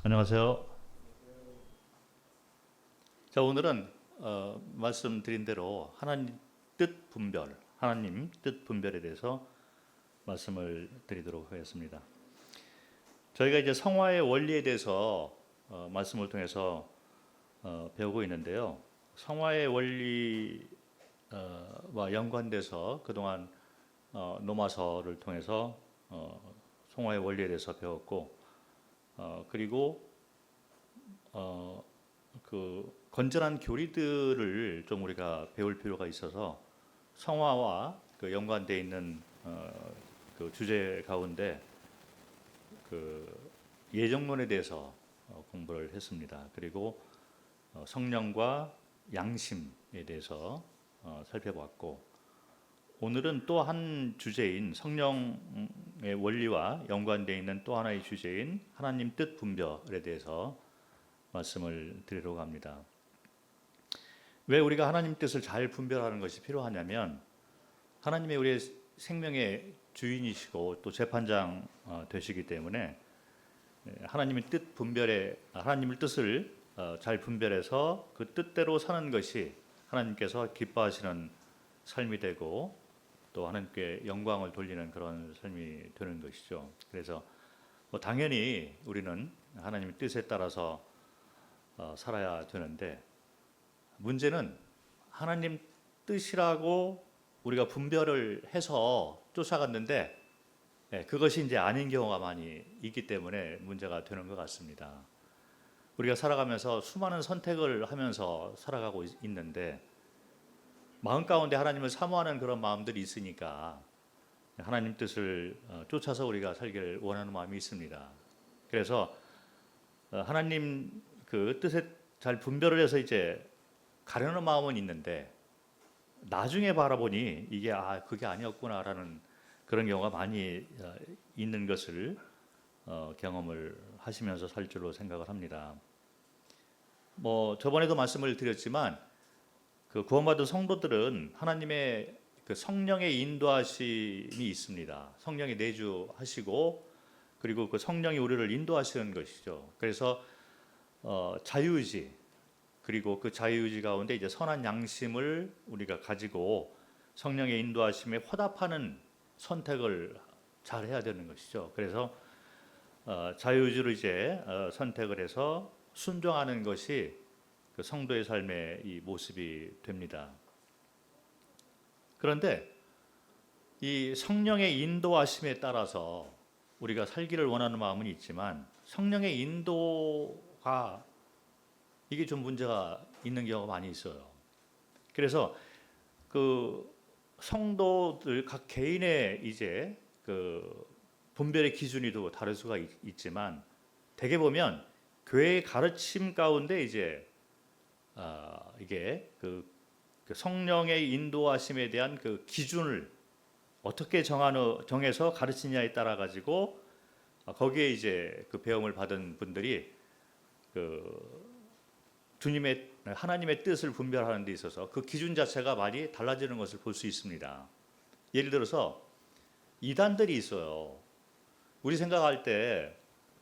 안녕하세요. 자, 오늘은 말씀드린 대로 하나님 뜻 분별에 대해서 말씀을 드리도록 하겠습니다. 저희가 이제 성화의 원리에 대해서 말씀을 통해서 배우고 있는데요. 성화의 원리와 연관돼서 그동안 노마서를 통해서 성화의 원리에 대해서 배웠고, 그리고 그 건전한 교리들을 좀 우리가 배울 필요가 있어서 성화와 그 연관되어 있는 그 주제 가운데 그 예정론에 대해서 공부를 했습니다. 그리고 성령과 양심에 대해서 살펴봤고, 오늘은 또 한 주제인 성령의 원리와 연관되어 있는 또 하나의 주제인 하나님 뜻 분별에 대해서 말씀을 드리려고 합니다. 왜 우리가 하나님 뜻을 잘 분별하는 것이 필요하냐면, 하나님의 우리의 생명의 주인이시고 또 재판장 되시기 때문에 하나님의 하나님의 뜻을 잘 분별해서 그 뜻대로 사는 것이 하나님께서 기뻐하시는 삶이 되고 또 하나님께 영광을 돌리는 그런 삶이 되는 것이죠. 그래서 당연히 우리는 하나님의 뜻에 따라서 살아야 되는데, 문제는 하나님 뜻이라고 우리가 분별을 해서 쫓아갔는데 그것이 이제 아닌 경우가 많이 있기 때문에 문제가 되는 것 같습니다. 우리가 살아가면서 수많은 선택을 하면서 살아가고 있는데 마음 가운데 하나님을 사모하는 그런 마음들이 있으니까 하나님 뜻을 쫓아서 우리가 살기를 원하는 마음이 있습니다. 그래서 하나님 그 뜻에 잘 분별을 해서 이제 가려는 마음은 있는데 나중에 바라보니 이게 그게 아니었구나라는 그런 경우가 많이 있는 것을 경험을 하시면서 살 줄로 생각을 합니다. 저번에도 말씀을 드렸지만 그 구원받은 성도들은 하나님의 그 성령의 인도하심이 있습니다. 성령이 내주하시고 그리고 그 성령이 우리를 인도하시는 것이죠. 그래서 자유의지, 그리고 그 자유의지 가운데 이제 선한 양심을 우리가 가지고 성령의 인도하심에 화답하는 선택을 잘 해야 되는 것이죠. 그래서 자유의지로 이제 선택을 해서 순종하는 것이 그 성도의 삶의 이 모습이 됩니다. 그런데 이 성령의 인도하심에 따라서 우리가 살기를 원하는 마음은 있지만 성령의 인도가 이게 좀 문제가 있는 경우가 많이 있어요. 그래서 그 성도들 각 개인의 이제 그 분별의 기준이 또 다를 수가 있지만, 대개 보면 교회의 가르침 가운데 이제 이게 그 성령의 인도하심에 대한 그 기준을 어떻게 정해서 가르치냐에 따라 가지고 거기에 이제 그 배움을 받은 분들이 그 하나님의 뜻을 분별하는 데 있어서 그 기준 자체가 많이 달라지는 것을 볼 수 있습니다. 예를 들어서 이단들이 있어요. 우리 생각할 때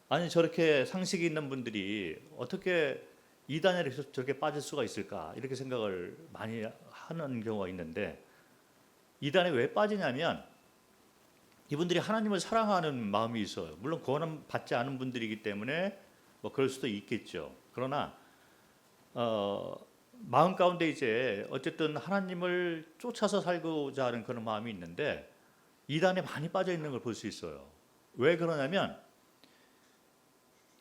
아니 저렇게 상식이 있는 분들이 어떻게 이단에 저렇게 빠질 수가 있을까 이렇게 생각을 많이 하는 경우가 있는데, 이단에 왜 빠지냐면 이분들이 하나님을 사랑하는 마음이 있어요. 물론 구원 받지 않은 분들이기 때문에 그럴 수도 있겠죠. 그러나 마음 가운데 이제 어쨌든 하나님을 쫓아서 살고자 하는 그런 마음이 있는데 이단에 많이 빠져 있는 걸 볼 수 있어요. 왜 그러냐면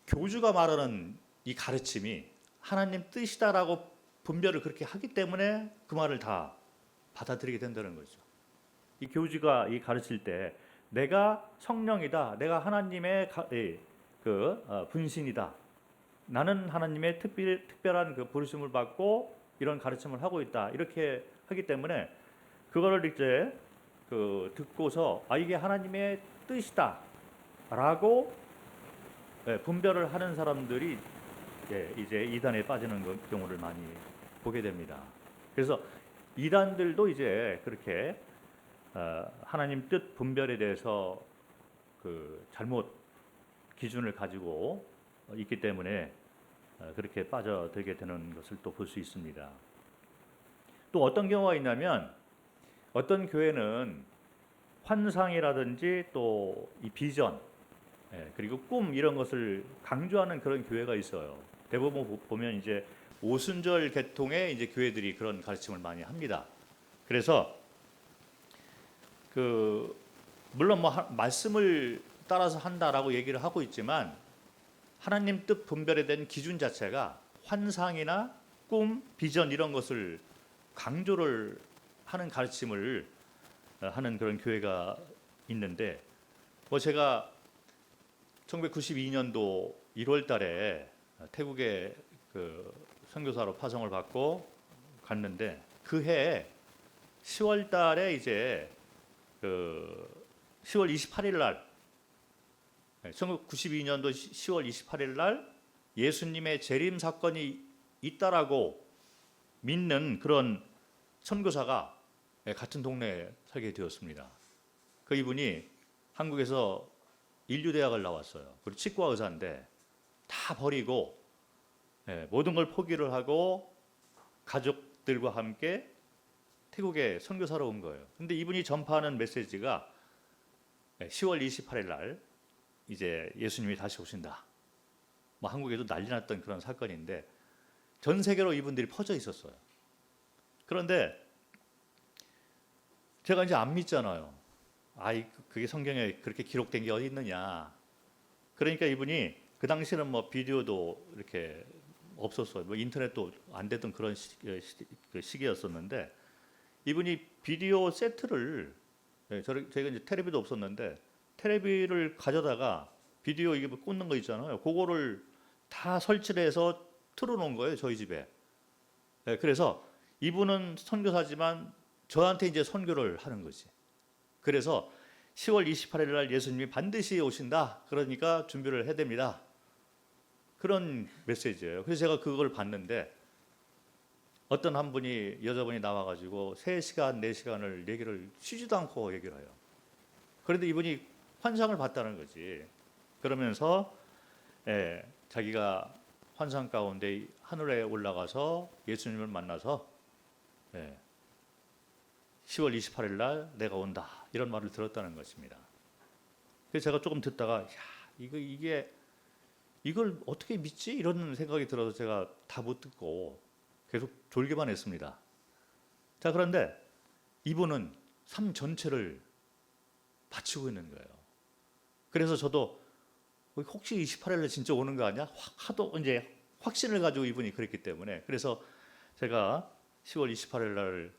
교주가 말하는 이 가르침이 하나님 뜻이다라고 분별을 그렇게 하기 때문에 그 말을 다 받아들이게 된다는 거죠. 이 교주가 이 가르칠 때 내가 성령이다, 내가 하나님의 분신이다, 나는 하나님의 특별한 그 부르심을 받고 이런 가르침을 하고 있다, 이렇게 하기 때문에 그거를 이제 그 듣고서 이게 하나님의 뜻이다라고 분별을 하는 사람들이 이제 이단에 빠지는 경우를 많이 보게 됩니다. 그래서 이단들도 이제 그렇게 하나님 뜻 분별에 대해서 그 잘못 기준을 가지고 있기 때문에 그렇게 빠져들게 되는 것을 또 볼 수 있습니다. 또 어떤 경우가 있냐면 어떤 교회는 환상이라든지 또 이 비전, 그리고 꿈 이런 것을 강조하는 그런 교회가 있어요. 대부분 보면 이제 오순절 계통의 이제 교회들이 그런 가르침을 많이 합니다. 그래서 물론 뭐 말씀을 따라서 한다라고 얘기를 하고 있지만 하나님 뜻 분별에 대한 기준 자체가 환상이나 꿈, 비전 이런 것을 강조를 하는 가르침을 하는 그런 교회가 있는데 뭐 제가 1992년도 1월 달에 태국에 선교사로 파송을 받고 갔는데 그 해 10월 달에 이제 10월 28일 날 1992년도 10월 28일 날 예수님의 재림 사건이 있다라고 믿는 그런 선교사가 같은 동네에 살게 되었습니다. 그 이분이 한국에서 인류대학을 나왔어요. 그리고 치과 의사인데 다 버리고 모든 걸 포기를 하고 가족들과 함께 태국에 선교사로 온 거예요. 근데 이분이 전파하는 메시지가 10월 28일 날 이제 예수님이 다시 오신다. 뭐 한국에도 난리 났던 그런 사건인데 전 세계로 이분들이 퍼져 있었어요. 그런데 제가 이제 안 믿잖아요. 그게 성경에 그렇게 기록된 게 어디 있느냐. 그러니까 이분이 그 당시는 뭐 비디오도 이렇게 없었어요. 뭐 인터넷도 안 되던 그런 시기였었는데 이분이 비디오 세트를 저희가 이제 테레비도 없었는데 테레비를 가져다가 비디오 이게 꽂는 거 있잖아요. 그거를 다 설치를 해서 틀어놓은 거예요. 저희 집에. 그래서 이분은 선교사지만 저한테 이제 선교를 하는 거지. 그래서 10월 28일 날 예수님이 반드시 오신다. 그러니까 준비를 해야 됩니다. 그런 메시지예요. 그래서 제가 그걸 봤는데 어떤 한 분이 여자분이 나와가지고 3시간, 4시간을 얘기를 쉬지도 않고 얘기를 해요. 그런데 이분이 환상을 봤다는 거지. 그러면서 자기가 환상 가운데 하늘에 올라가서 예수님을 만나서 10월 28일 날 내가 온다 이런 말을 들었다는 것입니다. 그래서 제가 조금 듣다가 이걸 어떻게 믿지 이런 생각이 들어서 제가 다 못 듣고 계속 졸기만 했습니다. 자, 그런데 이분은 삶 전체를 바치고 있는 거예요. 그래서 저도 혹시 28일에 진짜 오는 거 아니야? 하도 이제 확신을 가지고 이분이 그랬기 때문에 그래서 제가 10월 28일 날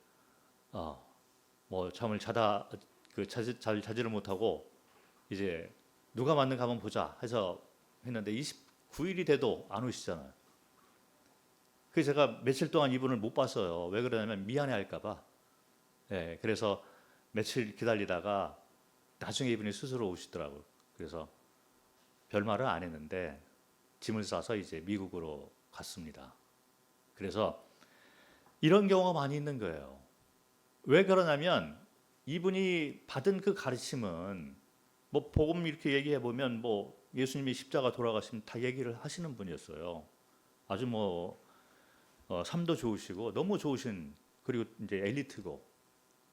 뭐 잠을 자지를 못하고 이제 누가 맞는가 한번 보자 해서 했는데 29일이 돼도 안 오시잖아요. 그래서 제가 며칠 동안 이분을 못 봤어요. 왜 그러냐면 미안해할까 봐. 그래서 며칠 기다리다가 나중에 이분이 스스로 오시더라고요. 그래서 별말을 안 했는데 짐을 싸서 이제 미국으로 갔습니다. 그래서 이런 경우가 많이 있는 거예요. 왜 그러냐면 이분이 받은 그 가르침은 뭐 복음 이렇게 얘기해 보면 뭐 예수님이 십자가 돌아가시면 다 얘기를 하시는 분이었어요. 아주 뭐 삶도 좋으시고 너무 좋으신 그리고 이제 엘리트고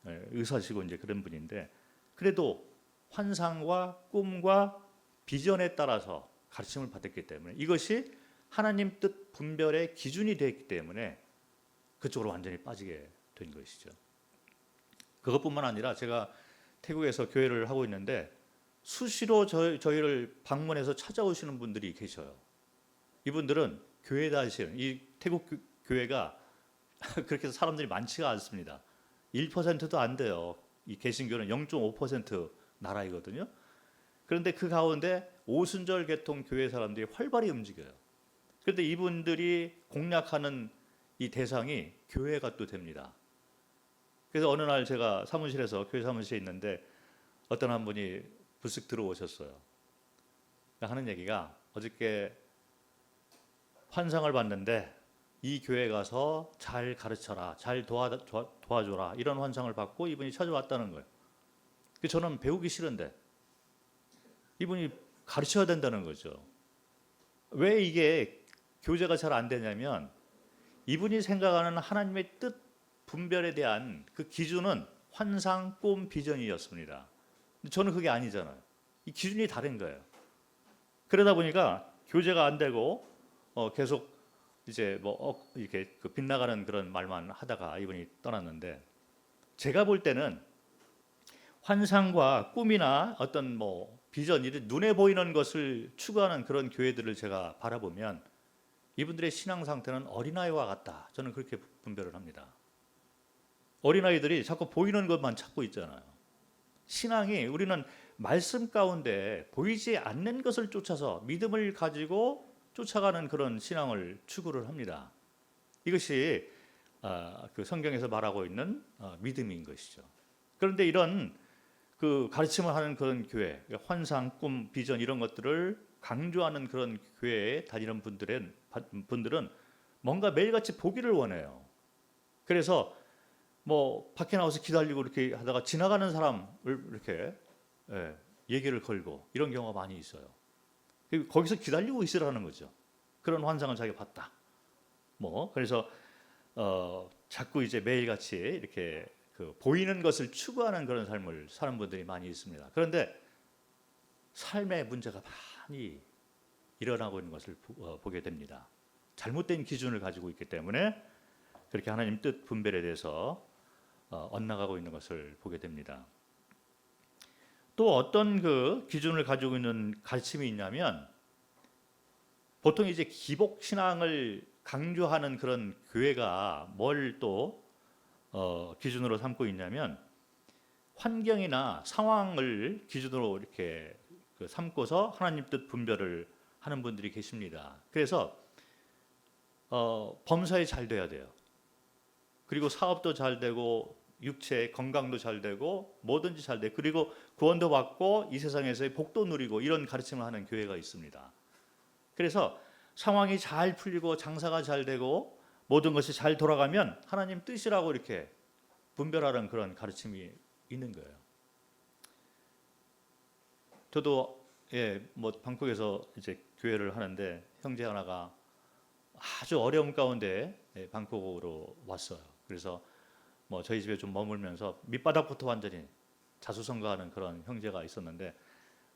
의사시고 이제 그런 분인데 그래도 환상과 꿈과 비전에 따라서 가르침을 받았기 때문에 이것이 하나님 뜻 분별의 기준이 되었기 때문에 그쪽으로 완전히 빠지게 된 것이죠. 그것뿐만 아니라 제가 태국에서 교회를 하고 있는데 수시로 저희를 방문해서 찾아오시는 분들이 계셔요. 이분들은 교회 다니시는 이 태국 교회가 그렇게 사람들이 많지가 않습니다. 1%도 안 돼요. 이 개신교는 0.5% 나라이거든요. 그런데 그 가운데 오순절 계통 교회 사람들이 활발히 움직여요. 그런데 이분들이 공략하는 이 대상이 교회가 또 됩니다. 그래서 어느 날 제가 사무실에서 교회 사무실에 있는데 어떤 한 분이 불쑥 들어오셨어요. 하는 얘기가 어저께 환상을 봤는데 이 교회 가서 잘 가르쳐라, 잘 도와줘라 이런 환상을 받고 이분이 찾아왔다는 거예요. 저는 배우기 싫은데 이분이 가르쳐야 된다는 거죠. 왜 이게 교제가 잘 안 되냐면 이분이 생각하는 하나님의 뜻 분별에 대한 그 기준은 환상, 꿈, 비전이었습니다. 근데 저는 그게 아니잖아요. 이 기준이 다른 거예요. 그러다 보니까 교제가 안 되고 계속 이제 이렇게 그 빗나가는 그런 말만 하다가 이분이 떠났는데, 제가 볼 때는 환상과 꿈이나 어떤 비전, 이런 눈에 보이는 것을 추구하는 그런 교회들을 제가 바라보면 이분들의 신앙 상태는 어린아이와 같다. 저는 그렇게 분별을 합니다. 어린아이들이 자꾸 보이는 것만 찾고 있잖아요. 신앙이, 우리는 말씀 가운데 보이지 않는 것을 쫓아서 믿음을 가지고 쫓아가는 그런 신앙을 추구를 합니다. 이것이 그 성경에서 말하고 있는 믿음인 것이죠. 그런데 이런 그 가르침을 하는 그런 교회, 환상, 꿈, 비전 이런 것들을 강조하는 그런 교회에 다니는 분들은 뭔가 매일같이 보기를 원해요. 그래서 밖에 나와서 기다리고 이렇게 하다가 지나가는 사람을 이렇게 얘기를 걸고 이런 경우가 많이 있어요. 거기서 기다리고 있으라는 거죠. 그런 환상을 자기가 봤다. 그래서 자꾸 이제 매일같이 이렇게 그 보이는 것을 추구하는 그런 삶을 사는 분들이 많이 있습니다. 그런데 삶의 문제가 많이 일어나고 있는 것을 보게 됩니다. 잘못된 기준을 가지고 있기 때문에 그렇게 하나님 뜻 분별에 대해서 엇나가고 있는 것을 보게 됩니다. 또 어떤 그 기준을 가지고 있는 가르침이 있냐면, 보통 이제 기복 신앙을 강조하는 그런 교회가 뭘 또 기준으로 삼고 있냐면, 환경이나 상황을 기준으로 이렇게 삼고서 하나님 뜻 분별을 하는 분들이 계십니다. 그래서 범사에 잘 돼야 돼요. 그리고 사업도 잘 되고 육체 건강도 잘 되고 뭐든지 잘 돼. 그리고 구원도 받고 이 세상에서의 복도 누리고, 이런 가르침을 하는 교회가 있습니다. 그래서 상황이 잘 풀리고 장사가 잘 되고 모든 것이 잘 돌아가면 하나님 뜻이라고 이렇게 분별하는 그런 가르침이 있는 거예요. 저도 방콕에서 이제 교회를 하는데 형제 하나가 아주 어려움 가운데 방콕으로 왔어요. 그래서 저희 집에 좀 머물면서 밑바닥부터 완전히 자수성가하는 그런 형제가 있었는데,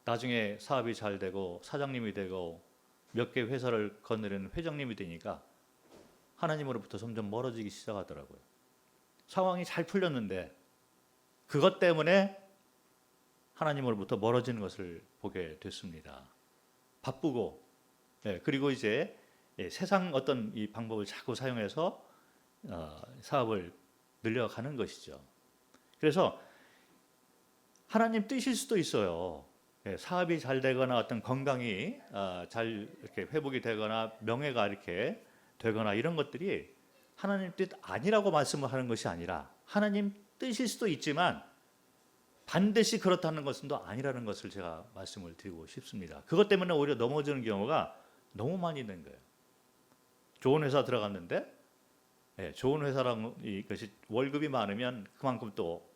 나중에 사업이 잘 되고 사장님이 되고 몇 개 회사를 거느리는 회장님이 되니까 하나님으로부터 점점 멀어지기 시작하더라고요. 상황이 잘 풀렸는데 그것 때문에 하나님으로부터 멀어지는 것을 보게 됐습니다. 바쁘고 그리고 이제 세상 어떤 이 방법을 자꾸 사용해서 사업을 늘려가는 것이죠. 그래서 하나님 뜻일 수도 있어요. 사업이 잘 되거나 어떤 건강이 잘 이렇게 회복이 되거나 명예가 이렇게 되거나 이런 것들이 하나님 뜻 아니라고 말씀을 하는 것이 아니라 하나님 뜻일 수도 있지만 반드시 그렇다는 것은 또 아니라는 것을 제가 말씀을 드리고 싶습니다. 그것 때문에 오히려 넘어지는 경우가 너무 많이 있는 거예요. 좋은 회사 들어갔는데 좋은 회사랑 이것이 월급이 많으면 그만큼 또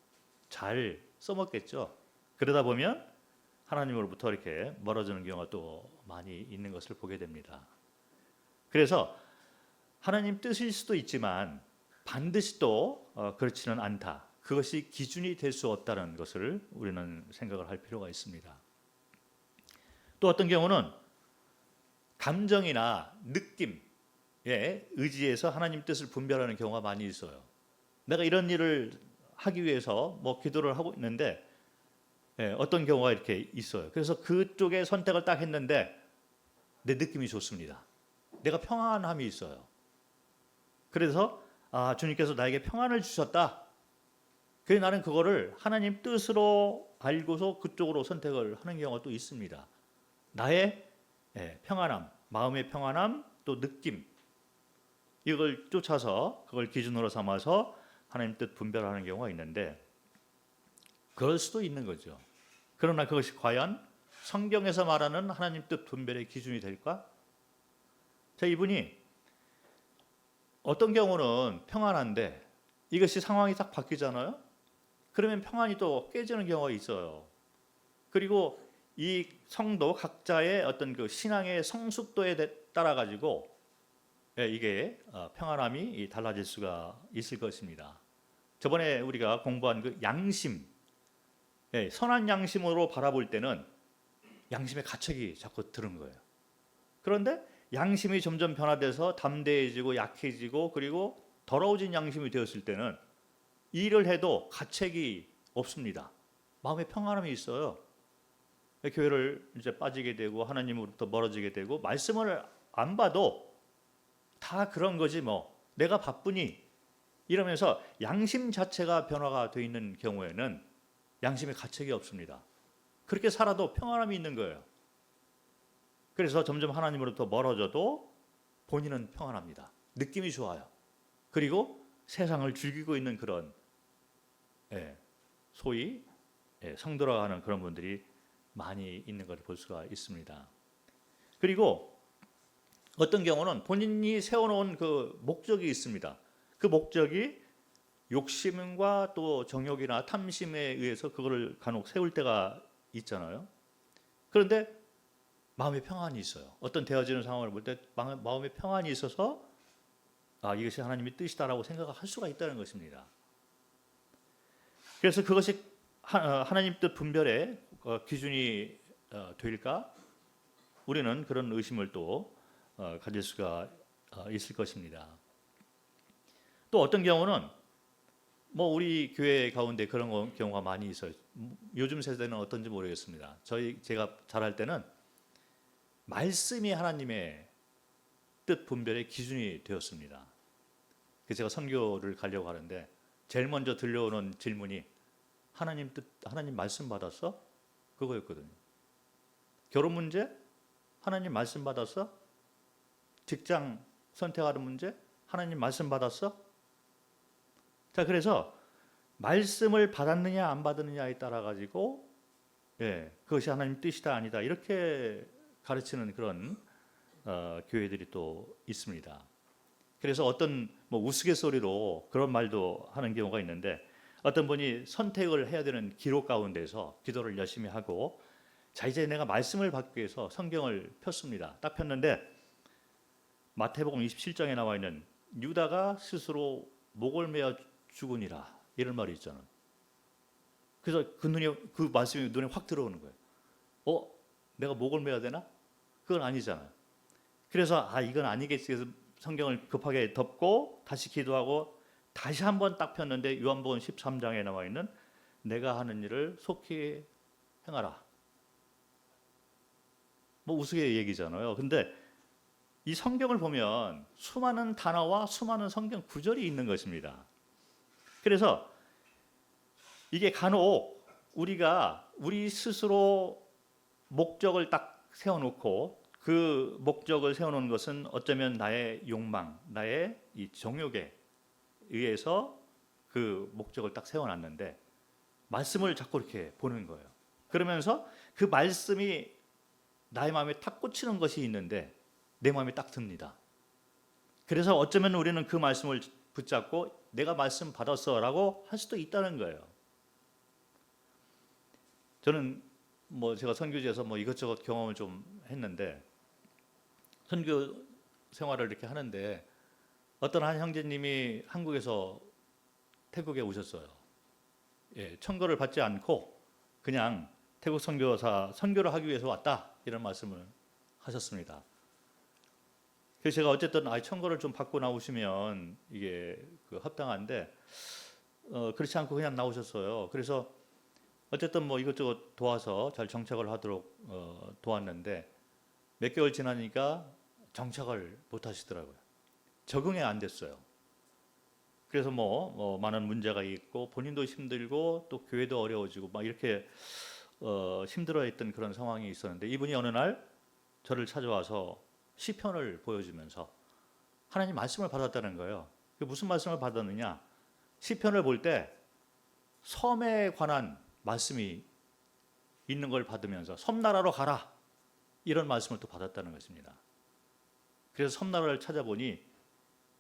잘 써먹겠죠. 그러다 보면 하나님으로부터 이렇게 멀어지는 경우가 또 많이 있는 것을 보게 됩니다. 그래서 하나님 뜻일 수도 있지만 반드시 또 그렇지는 않다. 그것이 기준이 될 수 없다는 것을 우리는 생각을 할 필요가 있습니다. 또 어떤 경우는 감정이나 느낌에 의지해서 하나님 뜻을 분별하는 경우가 많이 있어요. 내가 이런 일을 하기 위해서 기도를 하고 있는데 어떤 경우가 이렇게 있어요. 그래서 그쪽에 선택을 딱 했는데 내 느낌이 좋습니다. 내가 평안함이 있어요. 그래서 주님께서 나에게 평안을 주셨다. 그래서 나는 그거를 하나님 뜻으로 알고서 그쪽으로 선택을 하는 경우가 또 있습니다. 나의 평안함, 마음의 평안함, 또 느낌, 이걸 쫓아서 그걸 기준으로 삼아서 하나님 뜻 분별하는 경우가 있는데, 그럴 수도 있는 거죠. 그러나 그것이 과연 성경에서 말하는 하나님 뜻 분별의 기준이 될까? 자, 이분이 어떤 경우는 평안한데 이것이 상황이 딱 바뀌잖아요. 그러면 평안이 또 깨지는 경우가 있어요. 그리고 이 성도 각자의 어떤 그 신앙의 성숙도에 따라 가지고 이게 평안함이 달라질 수가 있을 것입니다. 저번에 우리가 공부한 그 양심, 선한 양심으로 바라볼 때는 양심의 가책이 자꾸 드는 거예요. 그런데 양심이 점점 변화돼서 담대해지고 약해지고 그리고 더러워진 양심이 되었을 때는 일을 해도 가책이 없습니다. 마음에 평안함이 있어요. 교회를 이제 빠지게 되고 하나님으로부터 멀어지게 되고 말씀을 안 봐도 다 그런 거지 뭐 내가 바쁘니 이러면서 양심 자체가 변화가 되어 있는 경우에는 양심의 가책이 없습니다. 그렇게 살아도 평안함이 있는 거예요. 그래서 점점 하나님으로부터 멀어져도 본인은 평안합니다. 느낌이 좋아요. 그리고 세상을 즐기고 있는 그런 소위 성도라고 하는 그런 분들이 많이 있는 것을 볼 수가 있습니다. 그리고 어떤 경우는 본인이 세워놓은 그 목적이 있습니다. 그 목적이 욕심과 또 정욕이나 탐심에 의해서 그거를 간혹 세울 때가 있잖아요. 그런데 마음의 평안이 있어요. 어떤 되어지는 상황을 볼 때 마음의 평안이 있어서 이것이 하나님의 뜻이다라고 생각할 수가 있다는 것입니다. 그래서 그것이 하나님 뜻 분별의 기준이 될까? 우리는 그런 의심을 또 가질 수가 있을 것입니다. 또 어떤 경우는 뭐 우리 교회 가운데 그런 경우가 많이 있어요. 요즘 세대는 어떤지 모르겠습니다. 제가 자랄 때는 말씀이 하나님의 뜻 분별의 기준이 되었습니다. 그래서 제가 선교를 가려고 하는데 제일 먼저 들려오는 질문이 하나님 말씀 받았어? 그거였거든요. 결혼 문제? 하나님 말씀 받았어? 직장 선택하는 문제? 하나님 말씀 받았어? 자, 그래서 말씀을 받았느냐 안 받았느냐에 따라 가지고 그것이 하나님 뜻이다 아니다 이렇게 가르치는 그런 교회들이 또 있습니다. 그래서 어떤 뭐 우스갯소리로 그런 말도 하는 경우가 있는데 어떤 분이 선택을 해야 되는 기로 가운데서 기도를 열심히 하고 자 이제 내가 말씀을 받기 위해서 성경을 폈습니다. 딱 폈는데 마태복음 27장에 나와 있는 유다가 스스로 목을 메어 죽으니라 이런 말이 있잖아요. 그래서 그 말씀이 눈에 확 들어오는 거예요. 내가 목을 메어야 되나? 그건 아니잖아요. 그래서 이건 아니겠지. 그래서 성경을 급하게 덮고 다시 기도하고 다시 한번 딱 폈는데 요한복음 13장에 나와 있는 내가 하는 일을 속히 행하라. 뭐 우스개 얘기잖아요. 근데 이 성경을 보면 수많은 단어와 수많은 성경 구절이 있는 것입니다. 그래서 이게 간혹 우리가 우리 스스로 목적을 딱 세워놓고 그 목적을 세워놓은 것은 어쩌면 나의 욕망, 나의 이 정욕에 의해서 그 목적을 딱 세워놨는데 말씀을 자꾸 이렇게 보는 거예요. 그러면서 그 말씀이 나의 마음에 탁 꽂히는 것이 있는데 내 마음에 딱 듭니다. 그래서 어쩌면 우리는 그 말씀을 붙잡고 내가 말씀 받았어라고 할 수도 있다는 거예요. 저는 뭐 제가 선교지에서 뭐 이것저것 경험을 좀 했는데 선교 생활을 이렇게 하는데 어떤 한 형제님이 한국에서 태국에 오셨어요. 청거를 받지 않고 그냥 태국 선교사 선교를 하기 위해서 왔다 이런 말씀을 하셨습니다. 그래서 제가 어쨌든 청거를 좀 받고 나오시면 이게 합당한데 그렇지 않고 그냥 나오셨어요. 그래서 어쨌든 뭐 이것저것 도와서 잘 정착을 하도록 도왔는데 몇 개월 지나니까 정착을 못 하시더라고요. 적응이 안 됐어요. 그래서 뭐 많은 문제가 있고 본인도 힘들고 또 교회도 어려워지고 막 이렇게 힘들어했던 그런 상황이 있었는데 이분이 어느 날 저를 찾아와서 시편을 보여주면서 하나님 말씀을 받았다는 거예요. 무슨 말씀을 받았느냐? 시편을 볼 때 섬에 관한 말씀이 있는 걸 받으면서 섬나라로 가라 이런 말씀을 또 받았다는 것입니다. 그래서 섬나라를 찾아보니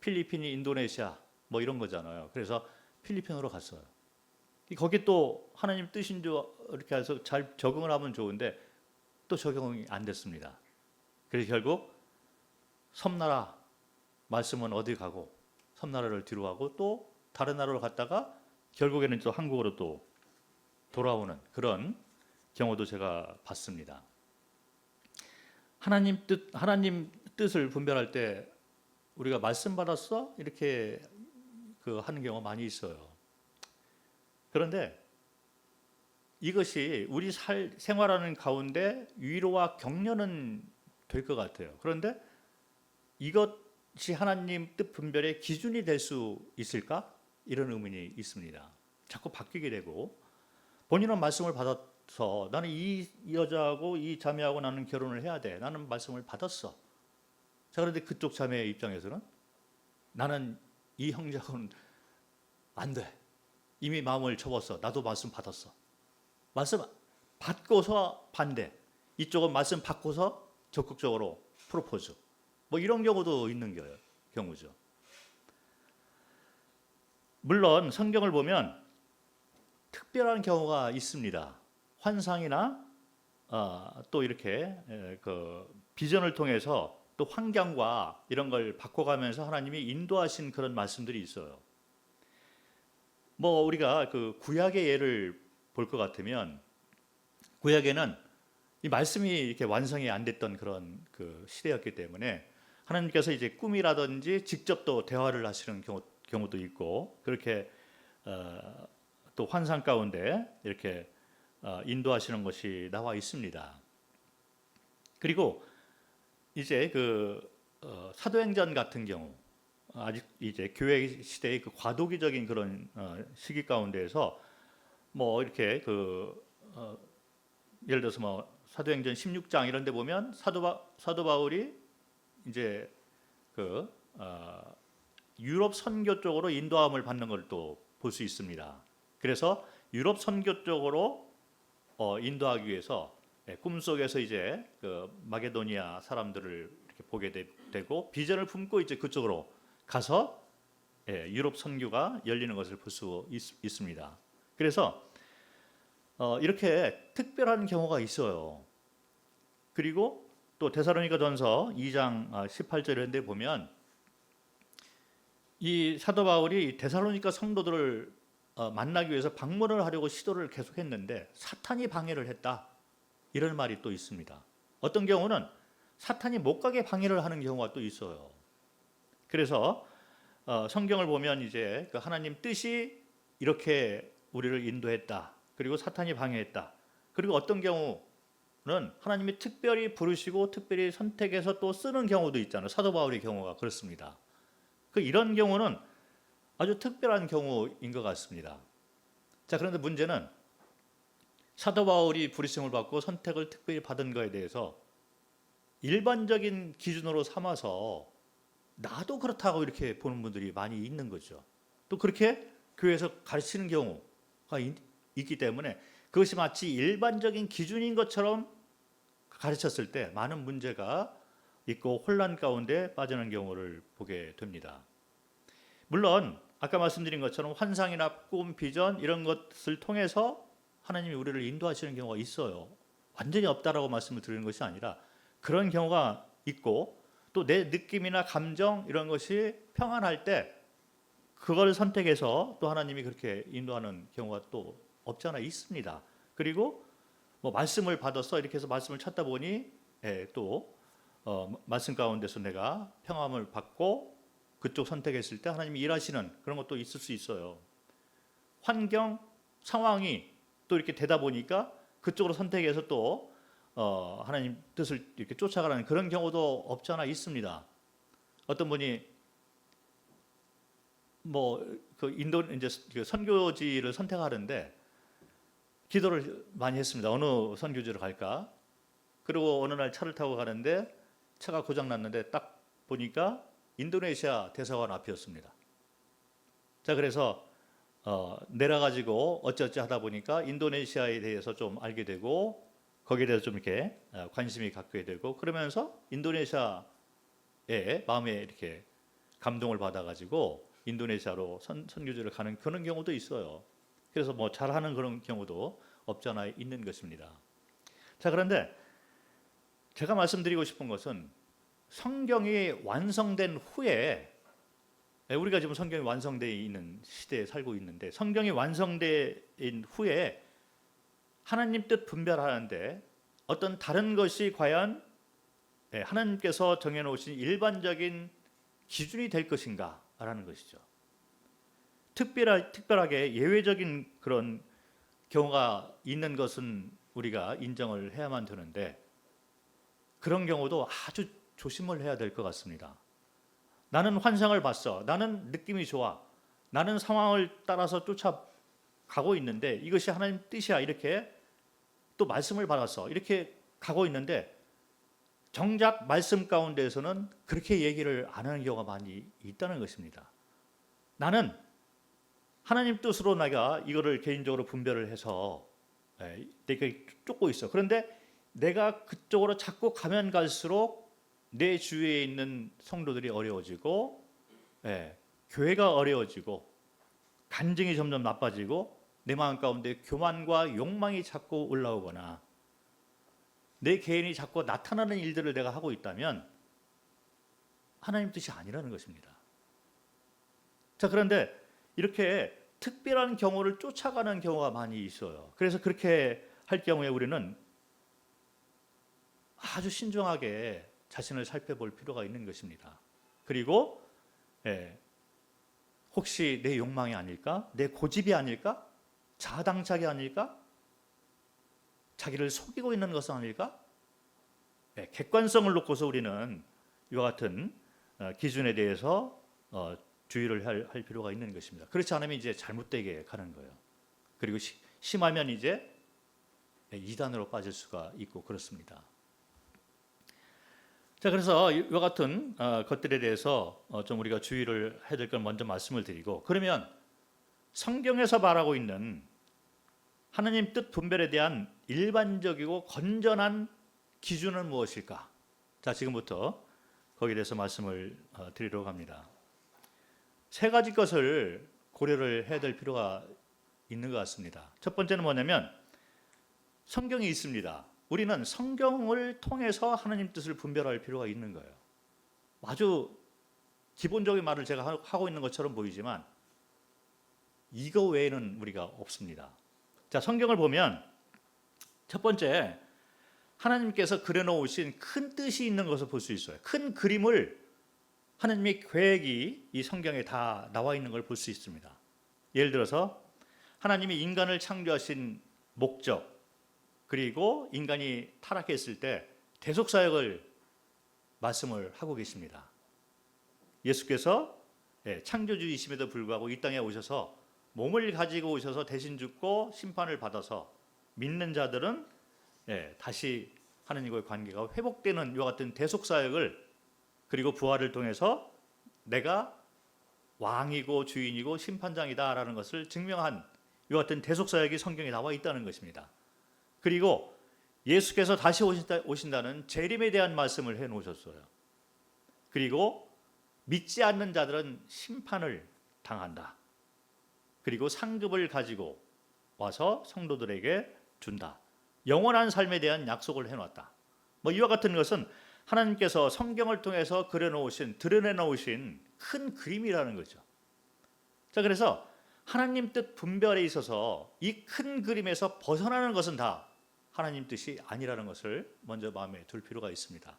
필리핀이 인도네시아 뭐 이런 거잖아요. 그래서 필리핀으로 갔어요. 거기 또 하나님 뜻인 줄 이렇게 해서 잘 적응을 하면 좋은데 또 적용이 안 됐습니다. 그래서 결국 섬나라 말씀은 어디 가고 섬나라를 뒤로 하고 또 다른 나라로 갔다가 결국에는 또 한국으로 또 돌아오는 그런 경우도 제가 봤습니다. 하나님 뜻을 분별할 때 우리가 말씀 받았어? 이렇게 하는 경우가 많이 있어요. 그런데 이것이 우리 생활하는 가운데 위로와 격려는 될 것 같아요. 그런데 이것이 하나님 뜻 분별의 기준이 될 수 있을까? 이런 의문이 있습니다. 자꾸 바뀌게 되고 본인은 말씀을 받아서 나는 이 여자하고 이 자매하고 나는 결혼을 해야 돼. 나는 말씀을 받았어. 자, 그런데 그쪽 자매의 입장에서는 나는 이 형제하고는 안 돼. 이미 마음을 접었어. 나도 말씀 받았어. 말씀 받고서 반대. 이쪽은 말씀 받고서 적극적으로 프로포즈. 뭐 이런 경우도 있는 경우죠. 물론 성경을 보면 특별한 경우가 있습니다. 환상이나 또 이렇게 비전을 통해서 또 환경과 이런 걸 바꿔가면서 하나님이 인도하신 그런 말씀들이 있어요. 뭐 우리가 구약의 예를 볼 것 같으면 구약에는 이 말씀이 이렇게 완성이 안 됐던 그런 시대였기 때문에 하나님께서 이제 꿈이라든지 직접 또 대화를 하시는 경우도 있고 그렇게 또 환상 가운데 이렇게 인도하시는 것이 나와 있습니다. 그리고 이제 사도행전 같은 경우 아직 이제 교회 시대의 과도기적인 그런 시기 가운데에서 뭐 이렇게 예를 들어서 뭐 사도행전 16장 이런 데 보면 사도 바울이 이제 유럽 선교 쪽으로 인도함을 받는 걸 또 볼 수 있습니다. 그래서 유럽 선교 쪽으로 인도하기 위해서 꿈속에서 이제 마게도니아 사람들을 이렇게 보게 되고 비전을 품고 이제 그쪽으로 가서 유럽 선교가 열리는 것을 볼 수 있습니다. 그래서 이렇게 특별한 경우가 있어요. 그리고 또 데살로니가전서 2장 18절 이런 데 보면 이 사도 바울이 데살로니가 성도들을 만나기 위해서 방문을 하려고 시도를 계속했는데 사탄이 방해를 했다. 이런 말이 또 있습니다. 어떤 경우는 사탄이 못 가게 방해를 하는 경우가 또 있어요. 그래서 성경을 보면 이제 하나님 뜻이 이렇게 우리를 인도했다. 그리고 사탄이 방해했다. 그리고 어떤 경우는 하나님이 특별히 부르시고 특별히 선택해서 또 쓰는 경우도 있잖아요. 사도 바울의 경우가 그렇습니다. 이런 경우는 아주 특별한 경우인 것 같습니다. 자, 그런데 문제는 사도 바울이 부르심을 받고 선택을 특별히 받은 것에 대해서 일반적인 기준으로 삼아서 나도 그렇다고 이렇게 보는 분들이 많이 있는 거죠. 또 그렇게 교회에서 가르치는 경우가 있기 때문에 그것이 마치 일반적인 기준인 것처럼 가르쳤을 때 많은 문제가 있고 혼란 가운데 빠지는 경우를 보게 됩니다. 물론 아까 말씀드린 것처럼 환상이나 꿈, 비전 이런 것을 통해서 하나님이 우리를 인도하시는 경우가 있어요. 완전히 없다라고 말씀을 드리는 것이 아니라 그런 경우가 있고 또 내 느낌이나 감정 이런 것이 평안할 때 그걸 선택해서 또 하나님이 그렇게 인도하는 경우가 또 없지 않아 있습니다. 그리고 뭐 말씀을 받아서 이렇게 해서 말씀을 찾다 보니 또 말씀 가운데서 내가 평안을 받고 그쪽 선택했을 때 하나님이 일하시는 그런 것도 있을 수 있어요. 환경, 상황이 또 이렇게 되다 보니까 그쪽으로 선택해서 또 하나님 뜻을 이렇게 쫓아가는 그런 경우도 없지 않아 있습니다. 어떤 분이 뭐 인도 이제 선교지를 선택하는데 기도를 많이 했습니다. 어느 선교지로 갈까? 그리고 어느 날 차를 타고 가는데 차가 고장 났는데 딱 보니까 인도네시아 대사관 앞이었습니다. 자, 그래서 내려가지고 어쩌지 하다 보니까 인도네시아에 대해서 좀 알게 되고 거기에 대해서 좀 이렇게 관심이 갖게 되고 그러면서 인도네시아에 마음에 이렇게 감동을 받아가지고 인도네시아로 선교지를 가는 그런 경우도 있어요. 그래서 뭐 잘하는 그런 경우도 없지 않아 있는 것입니다. 자, 그런데 제가 말씀드리고 싶은 것은 성경이 완성된 후에, 우리가 지금 성경이 완성되어 있는 시대에 살고 있는데, 성경이 완성된 후에 하나님 뜻 분별하는데 어떤 다른 것이 과연 하나님께서 정해놓으신 일반적인 기준이 될 것인가 라는 것이죠. 특별하게 예외적인 그런 경우가 있는 것은 우리가 인정을 해야만 되는데, 그런 경우도 아주 조심을 해야 될 것 같습니다. 나는 환상을 봤어, 나는 느낌이 좋아, 나는 상황을 따라서 쫓아가고 있는데 이것이 하나님 뜻이야, 이렇게 또 말씀을 받았어, 이렇게 가고 있는데 정작 말씀 가운데에서는 그렇게 얘기를 안 하는 경우가 많이 있다는 것입니다. 나는 하나님 뜻으로 내가 이거를 개인적으로 분별을 해서 내가 쫓고 있어. 그런데 내가 그쪽으로 자꾸 가면 갈수록 내 주위에 있는 성도들이 어려워지고, 교회가 어려워지고, 간증이 점점 나빠지고, 내 마음 가운데 교만과 욕망이 자꾸 올라오거나, 내 개인이 자꾸 나타나는 일들을 내가 하고 있다면 하나님 뜻이 아니라는 것입니다. 자, 그런데 이렇게 특별한 경우를 쫓아가는 경우가 많이 있어요. 그래서 그렇게 할 경우에 우리는 아주 신중하게 자신을 살펴볼 필요가 있는 것입니다. 그리고 혹시 내 욕망이 아닐까? 내 고집이 아닐까? 자아당착이 아닐까? 자기를 속이고 있는 것은 아닐까? 객관성을 놓고서 우리는 이와 같은 기준에 대해서 주의를 할 필요가 있는 것입니다. 그렇지 않으면 이제 잘못되게 가는 거예요. 그리고 심하면 이제 이단으로 빠질 수가 있고 그렇습니다. 자, 그래서 이와 같은 것들에 대해서 좀 우리가 주의를 해야 될 걸 먼저 말씀을 드리고, 그러면 성경에서 말하고 있는 하나님 뜻 분별에 대한 일반적이고 건전한 기준은 무엇일까? 자, 지금부터 거기에 대해서 말씀을 드리려고 합니다. 세 가지 것을 고려를 해야 될 필요가 있는 것 같습니다. 첫 번째는 뭐냐면 성경이 있습니다. 우리는 성경을 통해서 하나님 뜻을 분별할 필요가 있는 거예요. 아주 기본적인 말을 제가 하고 있는 것처럼 보이지만 이거 외에는 우리가 없습니다. 자, 성경을 보면 첫 번째, 하나님께서 그려놓으신 큰 뜻이 있는 것을 볼 수 있어요. 큰 그림을, 하나님의 계획이 이 성경에 다 나와 있는 걸 볼 수 있습니다. 예를 들어서 하나님이 인간을 창조하신 목적, 그리고 인간이 타락했을 때 대속사역을 말씀을 하고 계십니다. 예수께서 창조주이심에도 불구하고 이 땅에 오셔서 몸을 가지고 오셔서 대신 죽고 심판을 받아서 믿는 자들은 다시 하나님과의 관계가 회복되는 이와 같은 대속사역을, 그리고 부활을 통해서 내가 왕이고 주인이고 심판장이다라는 것을 증명한 이와 같은 대속사역이 성경에 나와 있다는 것입니다. 그리고 예수께서 다시 오신다는 재림에 대한 말씀을 해놓으셨어요. 그리고 믿지 않는 자들은 심판을 당한다. 그리고 상급을 가지고 와서 성도들에게 준다. 영원한 삶에 대한 약속을 해놨다. 이와 같은 것은 하나님께서 성경을 통해서 드러내놓으신 큰 그림이라는 거죠. 자, 그래서 하나님 뜻 분별에 있어서 이 큰 그림에서 벗어나는 것은 다 하나님 뜻이 아니라는 것을 먼저 마음에 둘 필요가 있습니다.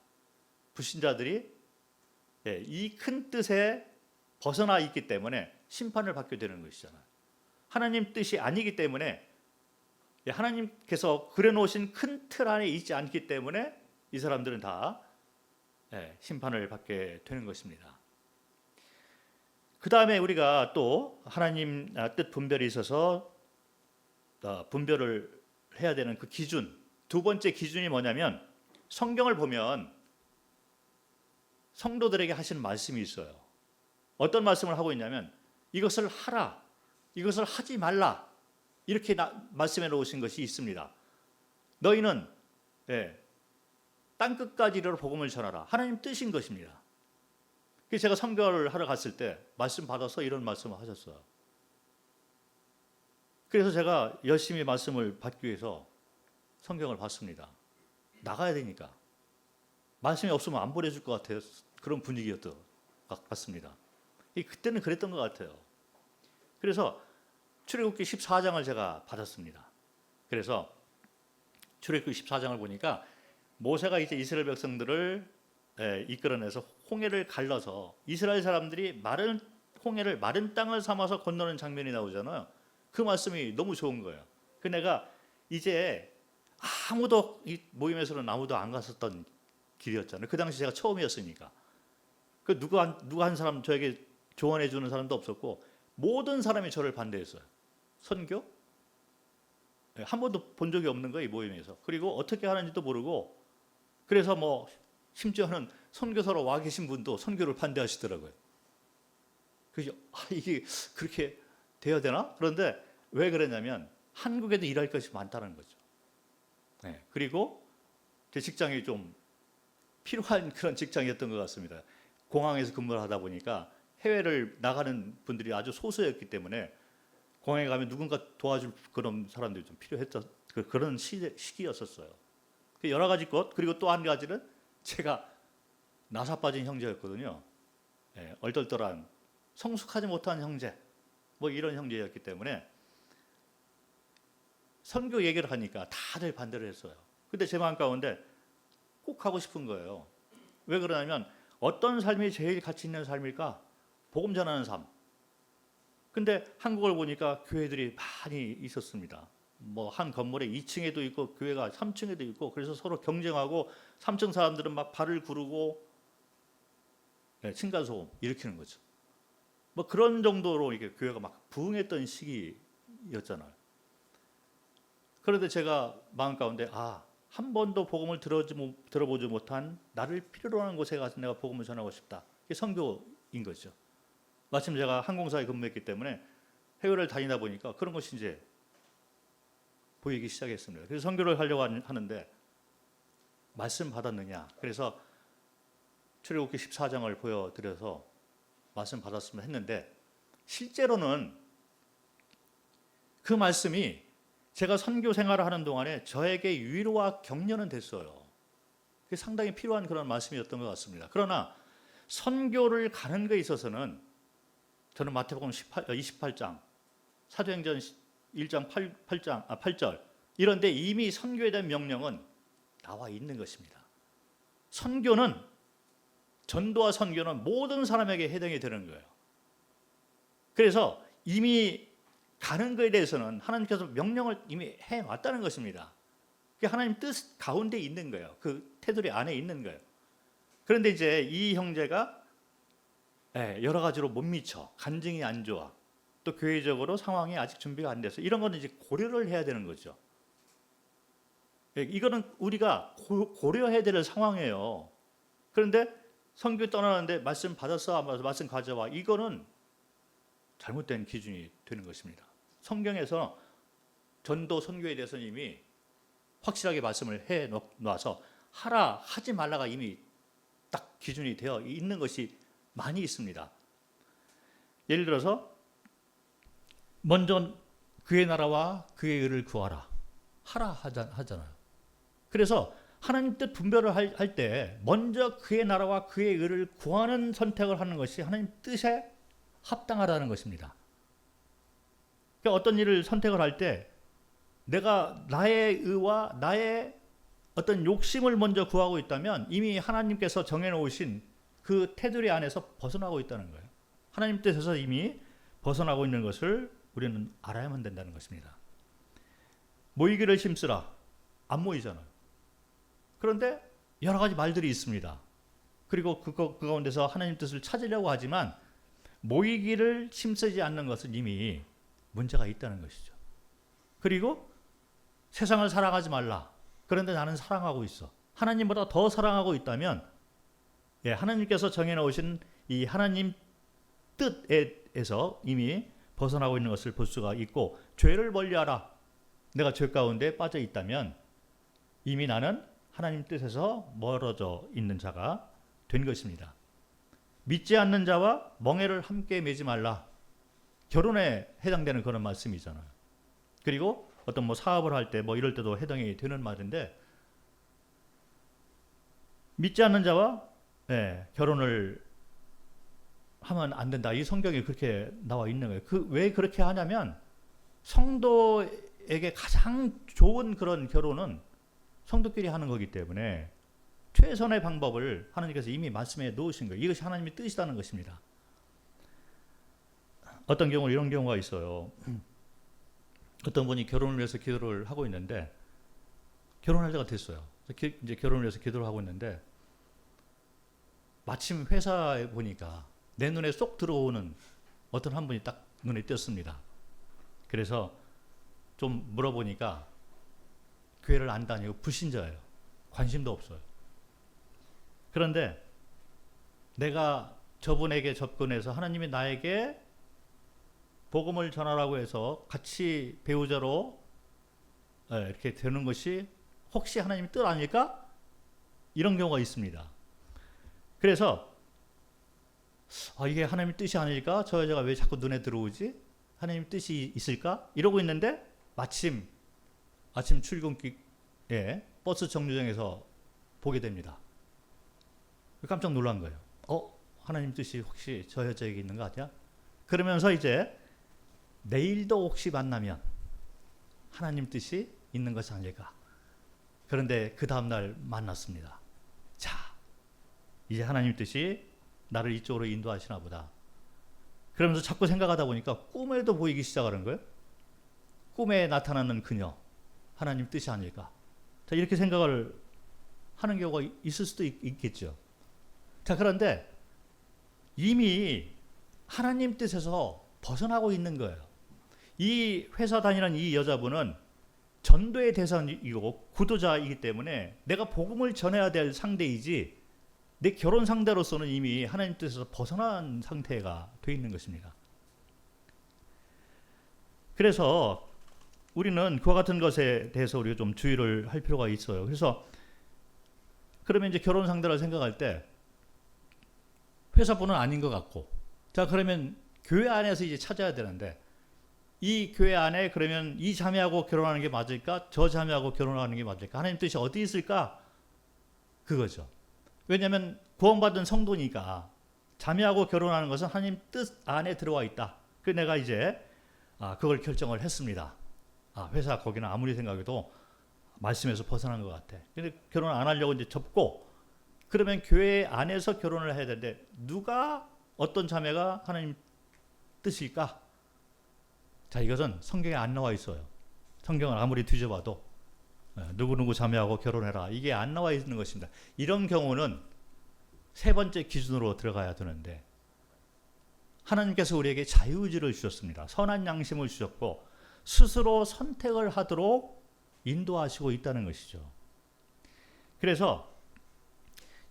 불신자들이 이 큰 뜻에 벗어나 있기 때문에 심판을 받게 되는 것이잖아요. 하나님 뜻이 아니기 때문에, 하나님께서 그려놓으신 큰 틀 안에 있지 않기 때문에 이 사람들은 다 심판을 받게 되는 것입니다. 그 다음에 우리가 또 하나님 뜻 분별에 있어서 분별을 해야 되는 그 기준, 두 번째 기준이 뭐냐면 성경을 보면 성도들에게 하시는 말씀이 있어요. 어떤 말씀을 하고 있냐면 이것을 하라, 이것을 하지 말라, 이렇게 말씀해 놓으신 것이 있습니다. 너희는 땅끝까지 이르러 복음을 전하라. 하나님 뜻인 것입니다. 그래서 제가 선교를 하러 갔을 때 말씀 받아서 이런 말씀을 하셨어요. 그래서 제가 열심히 말씀을 받기 위해서 성경을 봤습니다. 나가야 되니까. 말씀이 없으면 안 보내줄 것 같아요. 그런 분위기였던 것 같습니다. 그때는 그랬던 것 같아요. 그래서 출애굽기 14장을 제가 받았습니다. 그래서 출애굽기 14장을 보니까 모세가 이제 이스라엘 백성들을 이끌어내서 홍해를 갈라서 이스라엘 사람들이 마른 홍해를 마른 땅을 삼아서 건너는 장면이 나오잖아요. 그 말씀이 너무 좋은 거예요. 그 내가 이제 아무도 이 모임에서는 아무도 안 갔었던 길이었잖아요. 그 당시 제가 처음이었으니까. 그 누구 한 사람 저에게 조언해 주는 사람도 없었고 모든 사람이 저를 반대했어요. 선교? 한 번도 본 적이 없는 거예요, 이 모임에서. 그리고 어떻게 하는지도 모르고 그래서 뭐 심지어는 선교사로 와 계신 분도 선교를 반대하시더라고요. 그래서 이게 그렇게 돼야 되나? 그런데 왜 그러냐면 한국에도 일할 것이 많다는 거죠. 그리고 제 직장이 좀 필요한 그런 직장이었던 것 같습니다. 공항에서 근무를 하다 보니까 해외를 나가는 분들이 아주 소수였기 때문에 공항에 가면 누군가 도와줄 그런 사람들이 좀 필요했던 그런 시기였었어요. 여러 가지 것, 그리고 또 한 가지는 제가 나사 빠진 형제였거든요. 얼떨떨한 성숙하지 못한 형제, 뭐 이런 형제였기 때문에 선교 얘기를 하니까 다들 반대를 했어요. 근데 제 마음 가운데 꼭 하고 싶은 거예요. 왜 그러냐면 어떤 삶이 제일 가치 있는 삶일까? 복음 전하는 삶. 근데 한국을 보니까 교회들이 많이 있었습니다. 뭐 한 건물에 2층에도 있고 교회가 3층에도 있고 그래서 서로 경쟁하고 3층 사람들은 막 발을 구르고 층간소음 일으키는 거죠. 뭐 그런 정도로 이게 교회가 막 부흥했던 시기였잖아요. 그런데 제가 마음 가운데 한 번도 복음을 들어보지 못한 나를 필요로 하는 곳에 가서 내가 복음을 전하고 싶다. 이게 선교인 거죠. 마침 제가 항공사에 근무했기 때문에 해외를 다니다 보니까 그런 것이 이제 보이기 시작했습니다. 그래서 선교를 하려고 하는데 말씀 받았느냐? 그래서 출애굽기 14장을 보여드려서 말씀 받았으면 했는데 실제로는 그 말씀이 제가 선교 생활을 하는 동안에 저에게 위로와 격려는 됐어요. 그게 상당히 필요한 그런 말씀이었던 것 같습니다. 그러나 선교를 가는 데 있어서는 저는 마태복음 28장, 사도행전 1장 8절 이런 데 이미 선교에 대한 명령은 나와 있는 것입니다. 선교는 전도와 선교는 모든 사람에게 해당이 되는 거예요. 그래서 이미 가는 것에 대해서는 하나님께서 명령을 이미 해왔다는 것입니다. 그게 하나님 뜻 가운데 있는 거예요. 그 테두리 안에 있는 거예요. 그런데 이제 이 형제가 여러 가지로 못 미쳐, 간증이 안 좋아, 또 교회적으로 상황이 아직 준비가 안 돼서 이런 거는 이제 고려를 해야 되는 거죠. 이거는 우리가 고려해야 될 상황이에요. 그런데 선교 떠나는데 말씀 받았어? 말씀 가져와. 이거는 잘못된 기준이 되는 것입니다. 성경에서 전도 선교에 대해서는 이미 확실하게 말씀을 해 놔서 하라 하지 말라가 이미 딱 기준이 되어 있는 것이 많이 있습니다. 예를 들어서 먼저 그의 나라와 그의 의를 구하라 하라 하잖아요. 그래서 하나님 뜻 분별을 할 때 먼저 그의 나라와 그의 의를 구하는 선택을 하는 것이 하나님 뜻에 합당하다는 것입니다. 그러니까 어떤 일을 선택을 할 때 내가 나의 의와 나의 어떤 욕심을 먼저 구하고 있다면 이미 하나님께서 정해놓으신 그 테두리 안에서 벗어나고 있다는 거예요. 하나님 뜻에서 이미 벗어나고 있는 것을 우리는 알아야만 된다는 것입니다. 모이기를 힘쓰라. 안 모이잖아요. 그런데 여러 가지 말들이 있습니다. 그리고 그 가운데서 하나님 뜻을 찾으려고 하지만 모이기를 힘쓰지 않는 것은 이미 문제가 있다는 것이죠. 그리고 세상을 사랑하지 말라. 그런데 나는 사랑하고 있어. 하나님보다 더 사랑하고 있다면 하나님께서 정해놓으신 이 하나님 뜻에서 이미 벗어나고 있는 것을 볼 수가 있고 죄를 멀리하라. 내가 죄 가운데 빠져 있다면 이미 나는 하나님 뜻에서 멀어져 있는 자가 된 것입니다. 믿지 않는 자와 멍에를 함께 매지 말라. 결혼에 해당되는 그런 말씀이잖아요. 그리고 어떤 사업을 할 때 이럴 때도 해당이 되는 말인데 믿지 않는 자와 결혼을 하면 안 된다. 이 성경에 그렇게 나와 있는 거예요. 왜 그렇게 하냐면 성도에게 가장 좋은 그런 결혼은 성도끼리 하는 거기 때문에 최선의 방법을 하나님께서 이미 말씀해 놓으신 거예요. 이것이 하나님의 뜻이라는 것입니다. 어떤 경우 이런 경우가 있어요. 어떤 분이 결혼을 위해서 기도를 하고 있는데 결혼할 때가 됐어요. 이제 결혼을 위해서 기도를 하고 있는데 마침 회사에 보니까 내 눈에 쏙 들어오는 어떤 한 분이 딱 눈에 띄었습니다. 그래서 좀 물어보니까 교회를 안 다니고 불신자예요. 관심도 없어요. 그런데 내가 저분에게 접근해서 하나님이 나에게 복음을 전하라고 해서 같이 배우자로 이렇게 되는 것이 혹시 하나님의 뜻 아닐까? 이런 경우가 있습니다. 그래서 이게 하나님의 뜻이 아닐까? 저 여자가 왜 자꾸 눈에 들어오지? 하나님의 뜻이 있을까? 이러고 있는데 마침 아침 출근길에 버스 정류장에서 보게 됩니다. 깜짝 놀란 거예요. 하나님 뜻이 혹시 저 여자에게 있는 거 아니야? 그러면서 이제 내일도 혹시 만나면 하나님 뜻이 있는 것이 아닐까? 그런데 그 다음날 만났습니다. 자, 이제 하나님 뜻이 나를 이쪽으로 인도하시나 보다. 그러면서 자꾸 생각하다 보니까 꿈에도 보이기 시작하는 거예요. 꿈에 나타나는 그녀, 하나님 뜻이 아닐까? 자, 이렇게 생각을 하는 경우가 있을 수도 있겠죠. 자, 그런데 이미 하나님 뜻에서 벗어나고 있는 거예요. 이 회사 다니는 이 여자분은 전도의 대상이고 구도자이기 때문에 내가 복음을 전해야 될 상대이지 내 결혼 상대로서는 이미 하나님 뜻에서 벗어난 상태가 되어 있는 것입니다. 그래서 우리는 그와 같은 것에 대해서 우리가 좀 주의를 할 필요가 있어요. 그래서 그러면 이제 결혼 상대를 생각할 때 회사분은 아닌 것 같고, 자, 그러면 교회 안에서 이제 찾아야 되는데 이 교회 안에 그러면 이 자매하고 결혼하는 게 맞을까? 저 자매하고 결혼하는 게 맞을까? 하나님 뜻이 어디 있을까? 그거죠. 왜냐하면 구원받은 성도니까 자매하고 결혼하는 것은 하나님 뜻 안에 들어와 있다. 그래서 내가 이제 그걸 결정을 했습니다. 회사 거기는 아무리 생각해도 말씀에서 벗어난 것 같아. 근데 결혼 안 하려고 이제 접고, 그러면 교회 안에서 결혼을 해야 되는데 누가 어떤 자매가 하나님 뜻일까? 자, 이것은 성경에 안 나와 있어요. 성경을 아무리 뒤져봐도 누구누구 자매하고 결혼해라, 이게 안 나와 있는 것입니다. 이런 경우는 세 번째 기준으로 들어가야 되는데, 하나님께서 우리에게 자유의지를 주셨습니다. 선한 양심을 주셨고 스스로 선택을 하도록 인도하시고 있다는 것이죠. 그래서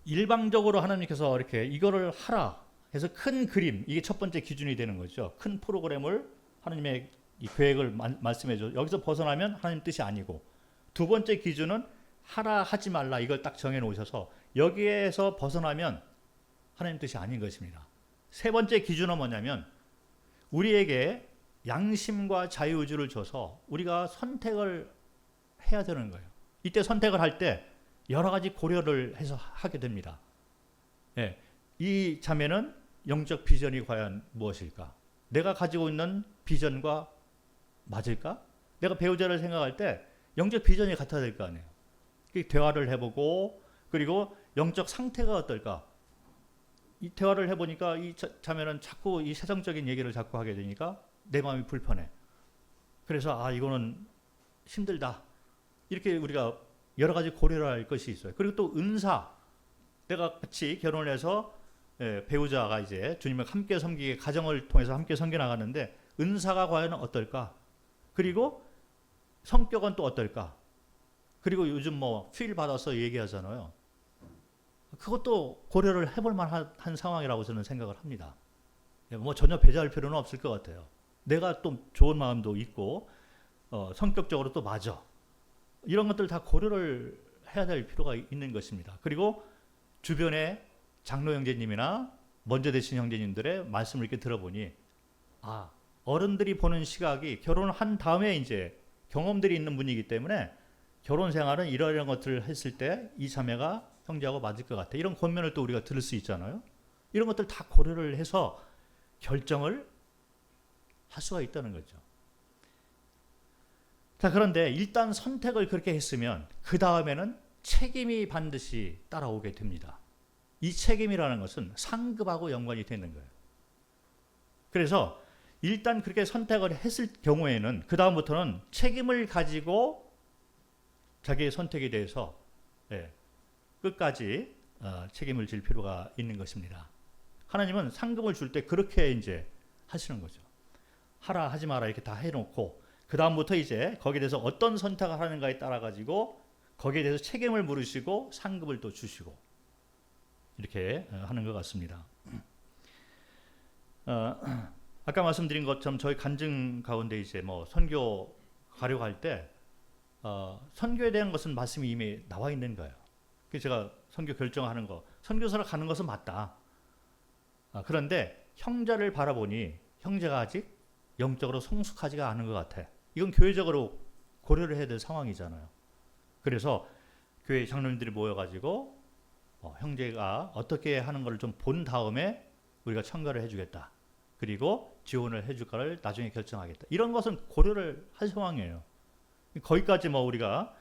일방적으로 하나님께서 이렇게 이거를 하라 해서 큰 그림, 이게 첫 번째 기준이 되는 거죠. 큰 프로그램을 하나님의 이 계획을 말씀해 줘. 여기서 벗어나면 하나님 뜻이 아니고, 두 번째 기준은 하라 하지 말라, 이걸 딱 정해 놓으셔서 여기에서 벗어나면 하나님 뜻이 아닌 것입니다. 세 번째 기준은 뭐냐면 우리에게 양심과 자유의지를 줘서 우리가 선택을 해야 되는 거예요. 이때 선택을 할 때 여러 가지 고려를 해서 하게 됩니다. 이 자매는 영적 비전이 과연 무엇일까? 내가 가지고 있는 비전과 맞을까? 내가 배우자를 생각할 때 영적 비전이 같아야 될 거 아니에요. 대화를 해보고, 그리고 영적 상태가 어떨까? 이 대화를 해보니까 이 자매는 자꾸 이 세상적인 얘기를 자꾸 하게 되니까 내 마음이 불편해. 그래서 이거는 힘들다. 이렇게 우리가 여러 가지 고려를 할 것이 있어요. 그리고 또 은사, 내가 같이 결혼을 해서 배우자가 이제 주님을 함께 섬기게, 가정을 통해서 함께 섬겨 나가는데 은사가 과연 어떨까? 그리고 성격은 또 어떨까? 그리고 요즘 뭐 필 받아서 얘기하잖아요. 그것도 고려를 해볼 만한 상황이라고 저는 생각을 합니다. 뭐 전혀 배제할 필요는 없을 것 같아요. 내가 또 좋은 마음도 있고 성격적으로 또 맞아. 이런 것들 다 고려를 해야 될 필요가 있는 것입니다. 그리고 주변에 장로 형제님이나 먼저 되신 형제님들의 말씀을 이렇게 들어보니 어른들이 보는 시각이 결혼을 한 다음에 이제 경험들이 있는 분이기 때문에 결혼 생활은 이러이러한 것들을 했을 때 이 자매가 형제하고 맞을 것 같아. 이런 권면을 또 우리가 들을 수 있잖아요. 이런 것들 다 고려를 해서 결정을 할 수가 있다는 거죠. 자, 그런데 일단 선택을 그렇게 했으면 그 다음에는 책임이 반드시 따라오게 됩니다. 이 책임이라는 것은 상급하고 연관이 되는 거예요. 그래서 일단 그렇게 선택을 했을 경우에는 그 다음부터는 책임을 가지고 자기의 선택에 대해서 끝까지 책임을 질 필요가 있는 것입니다. 하나님은 상급을 줄 때 그렇게 이제 하시는 거죠. 하라 하지 마라 이렇게 다 해놓고 그 다음부터 이제 거기에 대해서 어떤 선택을 하는가에 따라 가지고 거기에 대해서 책임을 물으시고 상급을 또 주시고 이렇게 하는 것 같습니다. 아까 말씀드린 것처럼 저희 간증 가운데 이제 뭐 선교 가려고 할 때 선교에 대한 것은 말씀이 이미 나와 있는 거예요. 그래서 제가 선교 결정하는 거, 선교사로 가는 것은 맞다. 그런데 형제를 바라보니 형제가 아직 영적으로 성숙하지가 않은 것 같아. 이건 교회적으로 고려를 해야 될 상황이잖아요. 그래서 교회 장로님들이 모여가지고 형제가 어떻게 하는 걸 좀 본 다음에 우리가 참가를 해주겠다. 그리고 지원을 해줄까를 나중에 결정하겠다. 이런 것은 고려를 할 상황이에요. 거기까지 뭐 우리가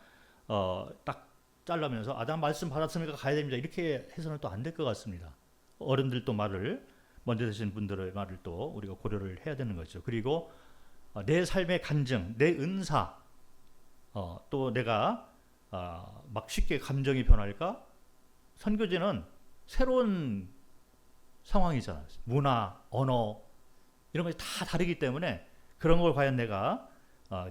딱 잘라면서 나 말씀 받았으니까 가야 됩니다. 이렇게 해서는 또 안 될 것 같습니다. 어른들 또 말을 먼저 되신 분들의 말을 또 우리가 고려를 해야 되는 거죠. 그리고 내 삶의 간증, 내 은사, 또 내가 막 쉽게 감정이 변할까? 선교지는 새로운 상황이잖아요. 문화, 언어 이런 것이 다 다르기 때문에 그런 걸 과연 내가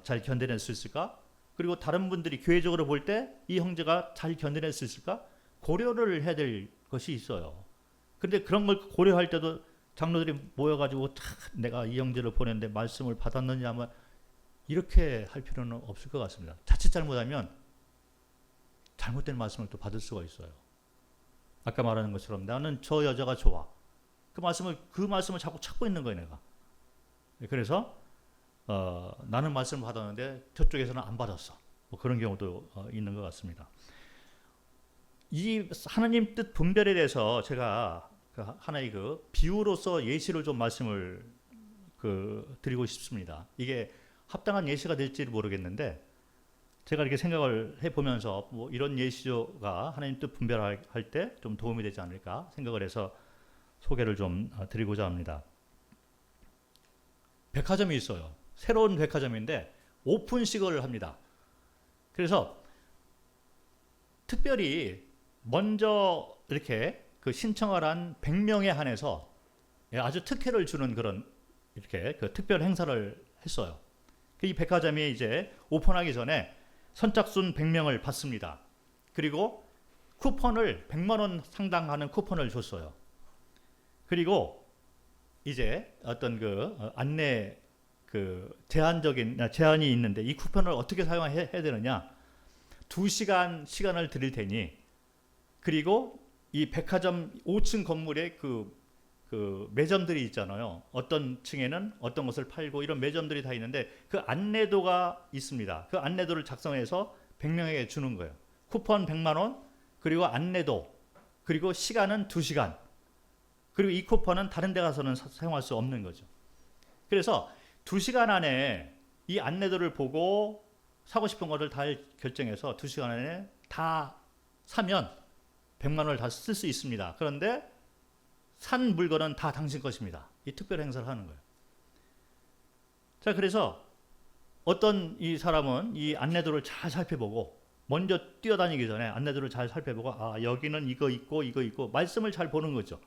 잘 견뎌낼 수 있을까? 그리고 다른 분들이 교회적으로 볼 때 이 형제가 잘 견뎌낼 수 있을까? 고려를 해야 될 것이 있어요. 근데 그런 걸 고려할 때도 장로들이 모여가지고 내가 이 형제를 보냈는데 말씀을 받았느냐 하면 이렇게 할 필요는 없을 것 같습니다. 자칫 잘못하면 잘못된 말씀을 또 받을 수가 있어요. 아까 말하는 것처럼 나는 저 여자가 좋아. 그 말씀을 자꾸 찾고 있는 거예요, 내가. 그래서 나는 말씀을 받았는데 저쪽에서는 안 받았어. 뭐 그런 경우도 있는 것 같습니다. 이 하나님 뜻 분별에 대해서 제가 하나의 비유로서 예시를 좀 말씀을 드리고 싶습니다. 이게 합당한 예시가 될지를 모르겠는데 제가 이렇게 생각을 해보면서 뭐 이런 예시가 하나님 뜻 분별할 때 좀 도움이 되지 않을까 생각을 해서 소개를 좀 드리고자 합니다. 백화점이 있어요. 새로운 백화점인데 오픈식을 합니다. 그래서 특별히 먼저 이렇게 신청을 한 100명에 한해서 아주 특혜를 주는 그런 이렇게 특별 행사를 했어요. 이 백화점이 이제 오픈하기 전에 선착순 100명을 받습니다. 그리고 쿠폰을 100만 원 상당하는 쿠폰을 줬어요. 그리고 이제 어떤 안내 제한이 있는데 이 쿠폰을 어떻게 사용해야 되느냐? 2시간 시간을 드릴 테니 그리고 이 백화점 5층 건물에 매점들이 있잖아요. 어떤 층에는 어떤 것을 팔고 이런 매점들이 다 있는데 그 안내도가 있습니다. 그 안내도를 작성해서 100명에게 주는 거예요. 쿠폰 100만 원, 그리고 안내도, 그리고 시간은 2시간. 그리고 이 쿠폰은 다른 데 가서는 사용할 수 없는 거죠. 그래서 2시간 안에 이 안내도를 보고 사고 싶은 것을 다 결정해서 2시간 안에 다 사면 100만 원을 다 쓸 수 있습니다. 그런데 산 물건은 다 당신 것입니다. 이 특별 행사를 하는 거예요. 자, 그래서 어떤 이 사람은 이 안내도를 잘 살펴보고 먼저 뛰어다니기 전에 안내도를 잘 살펴보고 여기는 이거 있고 말씀을 잘 보는 거죠.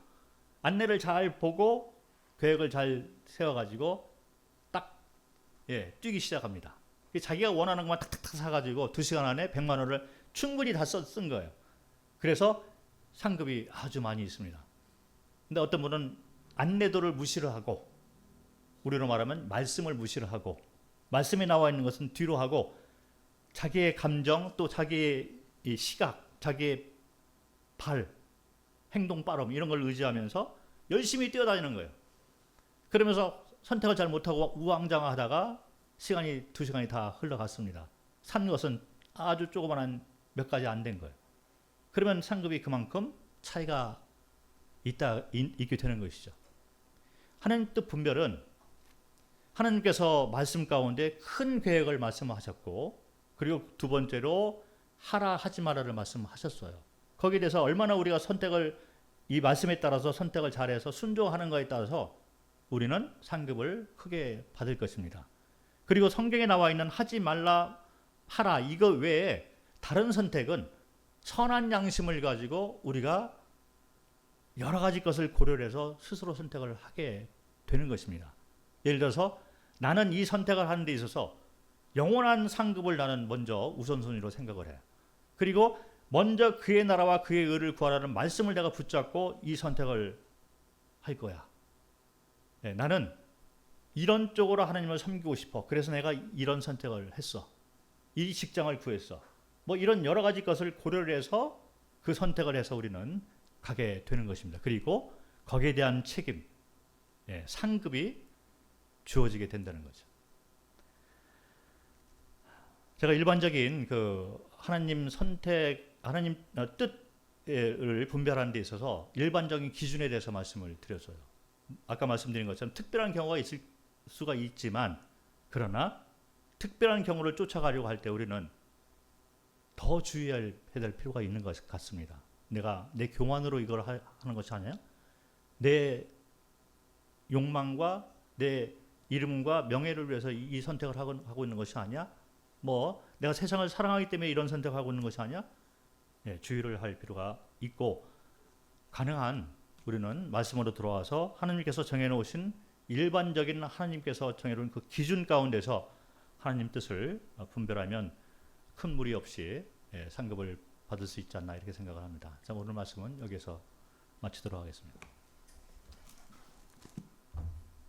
안내를 잘 보고 계획을 잘 세워가지고 딱 뛰기 시작합니다. 자기가 원하는 것만 탁탁탁 사가지고 2시간 안에 100만 원을 충분히 다 쓴 거예요. 그래서 상급이 아주 많이 있습니다. 근데 어떤 분은 안내도를 무시를 하고 우리로 말하면 말씀을 무시를 하고 말씀에 나와 있는 것은 뒤로 하고 자기의 감정 또 자기의 이 시각, 자기의 발, 행동 빠름 이런 걸 의지하면서 열심히 뛰어다니는 거예요. 그러면서 선택을 잘 못하고 우왕좌왕하다가 2시간이 다 흘러갔습니다. 산 것은 아주 조그만한 몇 가지 안 된 거예요. 그러면 상급이 그만큼 차이가 있게 되는 것이죠. 하나님 뜻 분별은 하나님께서 말씀 가운데 큰 계획을 말씀하셨고, 그리고 두 번째로 하라 하지 마라를 말씀하셨어요. 거기에 대해서 얼마나 우리가 이 말씀에 따라서 선택을 잘해서 순종하는 것에 따라서 우리는 상급을 크게 받을 것입니다. 그리고 성경에 나와 있는 하지 말라, 하라 이거 외에 다른 선택은 선한 양심을 가지고 우리가 여러 가지 것을 고려해서 스스로 선택을 하게 되는 것입니다. 예를 들어서 나는 이 선택을 하는 데 있어서 영원한 상급을 나는 먼저 우선순위로 생각을 해요. 그리고 먼저 그의 나라와 그의 의를 구하라는 말씀을 내가 붙잡고 이 선택을 할 거야. 네, 나는 이런 쪽으로 하나님을 섬기고 싶어. 그래서 내가 이런 선택을 했어. 이 직장을 구했어. 뭐 이런 여러 가지 것을 고려를 해서 그 선택을 해서 우리는 가게 되는 것입니다. 그리고 거기에 대한 책임, 상급이 주어지게 된다는 거죠. 제가 일반적인 하나님 뜻을 분별하는 데 있어서 일반적인 기준에 대해서 말씀을 드렸어요. 아까 말씀드린 것처럼 특별한 경우가 있을 수가 있지만, 그러나 특별한 경우를 쫓아가려고 할 때 우리는 더 주의해야 될 필요가 있는 것 같습니다. 내가 내 교만으로 이걸 하는 것이 아니야? 내 욕망과 내 이름과 명예를 위해서 이 선택을 하고 있는 것이 아니야? 뭐 내가 세상을 사랑하기 때문에 이런 선택을 하고 있는 것이 아니야? 주의를 할 필요가 있고, 가능한 우리는 말씀으로 들어와서 하나님께서 정해놓으신 일반적인 하나님께서 정해놓은 그 기준 가운데서 하나님 뜻을 분별하면 큰 무리 없이 상급을 받을 수 있지 않나 이렇게 생각을 합니다. 자, 오늘 말씀은 여기서 마치도록 하겠습니다.